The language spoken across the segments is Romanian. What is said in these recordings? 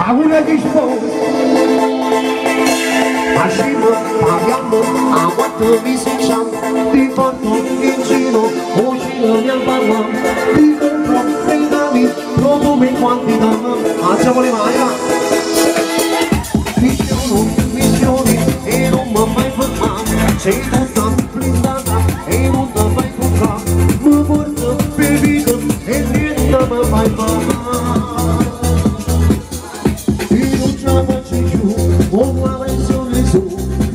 Agora dispõe. Acima, pagando, aguardando sem chão. De foto, em giro, hoje não me abalão. De compro, sem dami, pronto, bem quantidade. Andiamo le mani, va. Missioni, e non mi mai fermare. Sei tutta blindata, e non ti fai comprare. Mi porto per vita, e niente mi fai fare. Uma versione su,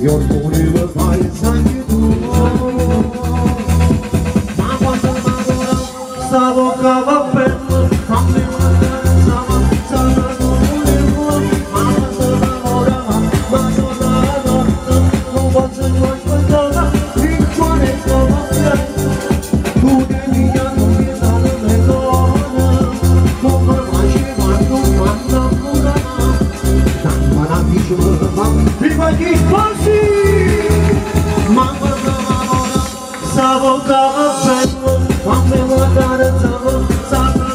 io volevo fare anche tu. Ma quando m'adora, sta bocca va bene, fammi guardare, stava come vuoi. Ma quando m'adora, ma sono adorata, non posso più aspettare, il cuore trova bene. Tu devi andare le donne, non mi faceva non m'annamorare. Prima di così, ma guardava ora, stavo capendo, quando guardare stavo,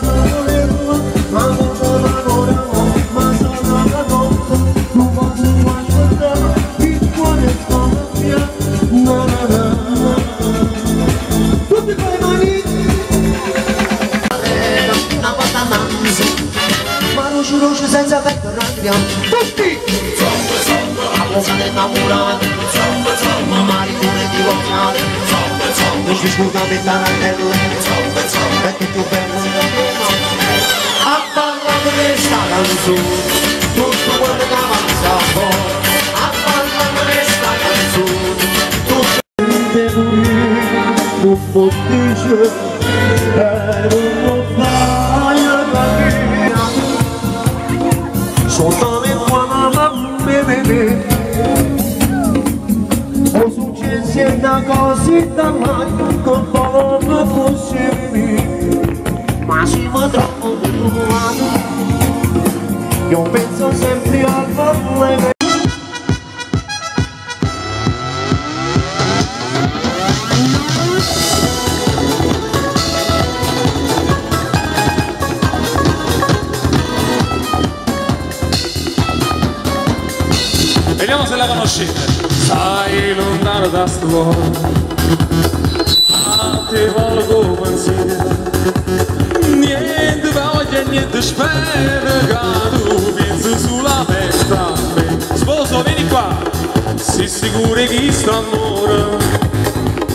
volevo, ma guardava ora, ma sono la notte, non posso più aspettare, il cuore stava via, na na na. Tutti con le mani, una volta manzo, ma rosso senza petto andiamo, tutti! Sono innamorati, maricone divorziati, non si scusa di tarantelle, perché più bello a parlare questa canzone, tutto quello che avanza fuori, a parlare questa canzone, tutto devo dire, non può dire, e non lo fai a capire, soltanto quando mi vede. Ho successo una cosita mai, con poco possibile, ma si va troppo lontano. Io penso sempre al problema. Vediamo se la conoscete. Sai lontano da sto cuore, ma ti volgo pensiero. Niente voglia, niente spero, che tu pensi sulla testa a me. Sposo, vieni qua, sei sicuro che sto amore,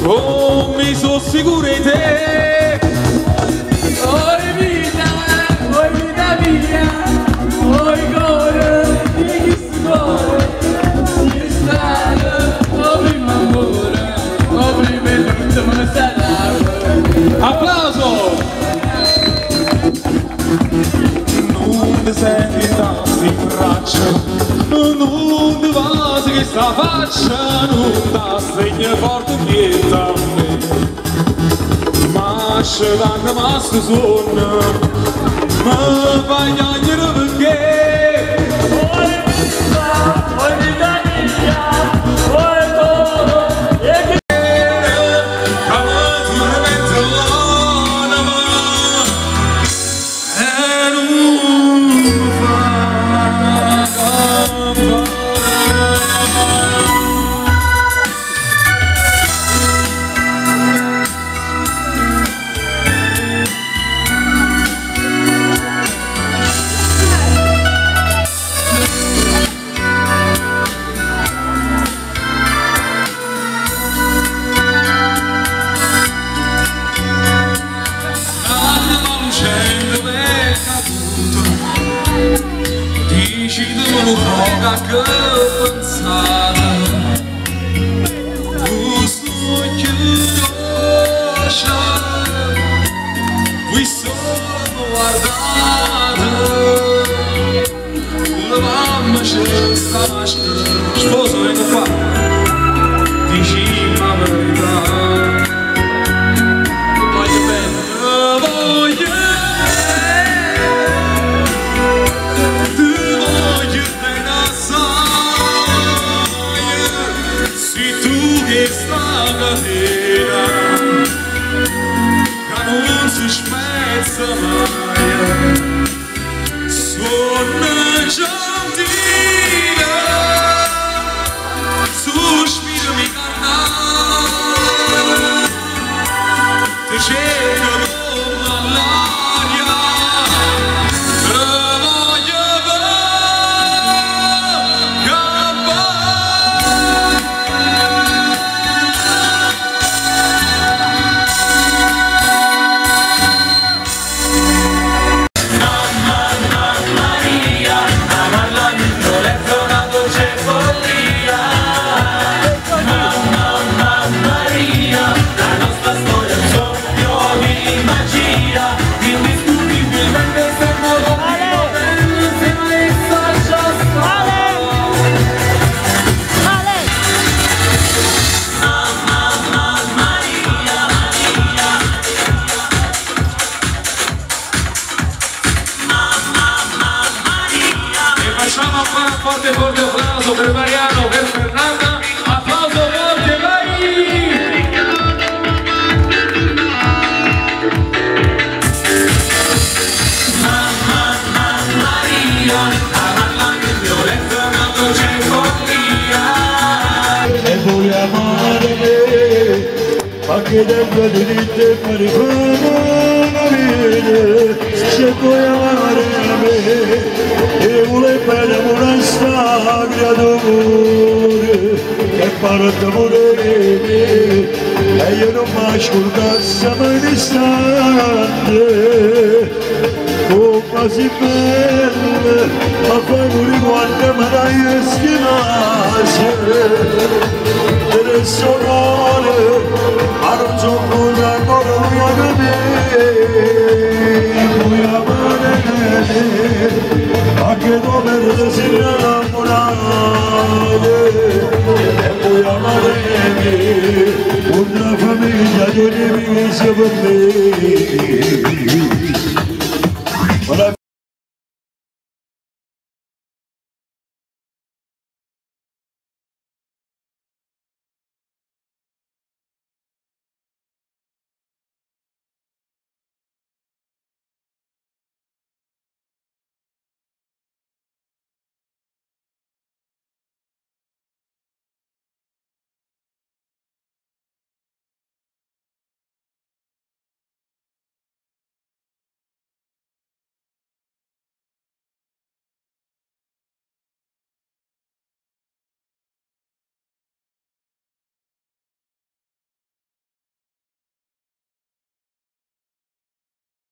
oh mi sono sicuro di te. Oi vita mia, oi cuore, di questo cuore. Applauso! Non ti senti tanto in braccia, non ti va che sta faccia, non ti segna forte niente a me. Ma se danno masto sonno, ma vai a dire perché. Oi vita mia, oi cuore, e che che pensare questo che lascia vuoi solo guardare la mamma c'è sta sposo vengo qua dici la verità voglio bene voglio stamattina che non si spezza mai forte forte applauso per Mariano, per Fernanda, applauso forte, vai! Maria, alla violenza non c'è follia. E vuoi amare me, ma che tempo di te per se vuoi amare me, e vuoi bene una storia d'amore, che parte morire, e io non mi ascoltassi mai un istante, oh quasi belle, ma poi morire quando mi dai schiamasi, per il sonore, ma non so cosa ancora mia da me. Vuoi amare me, ma che dove si innamorare, e vuoi amare me, una famiglia di un'inizio per me.